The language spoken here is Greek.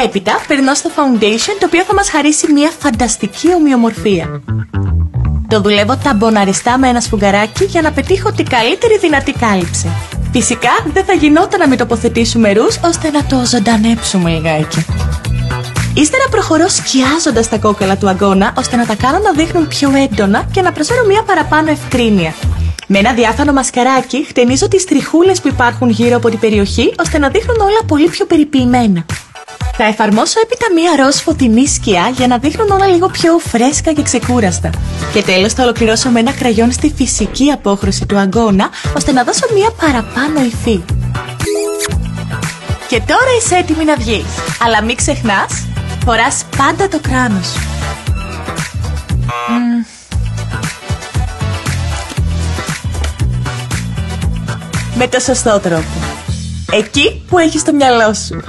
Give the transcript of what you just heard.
Έπειτα περνώ στο foundation, το οποίο θα μας χαρίσει μια φανταστική ομοιομορφία. Το δουλεύω ταμποναριστά με ένα σφουγγαράκι για να πετύχω την καλύτερη δυνατή κάλυψη. Φυσικά δεν θα γινόταν να μην τοποθετήσουμε ρους ώστε να το ζωντανέψουμε λιγάκι. Ύστερα προχωρώ σκιάζοντας τα κόκαλα του αγκώνα ώστε να τα κάνω να δείχνουν πιο έντονα και να προσφέρω μια παραπάνω ευκρίνεια. Με ένα διάφανο μασκαράκι χτενίζω τις τριχούλες που υπάρχουν γύρω από την περιοχή ώστε να δείχνουν όλα πολύ πιο περιποιημένα. Θα εφαρμόσω έπειτα μία ροζ φωτεινή σκιά για να δείχνουν όλα λίγο πιο φρέσκα και ξεκούραστα. Και τέλος θα ολοκληρώσω με ένα κραγιόν στη φυσική απόχρωση του αγκώνα ώστε να δώσω μία παραπάνω υφή. Και τώρα είσαι έτοιμη να βγεις. Αλλά μην ξεχνάς, φοράς πάντα το κράνος σου. Με το σωστό τρόπο. Εκεί που έχεις το μυαλό σου.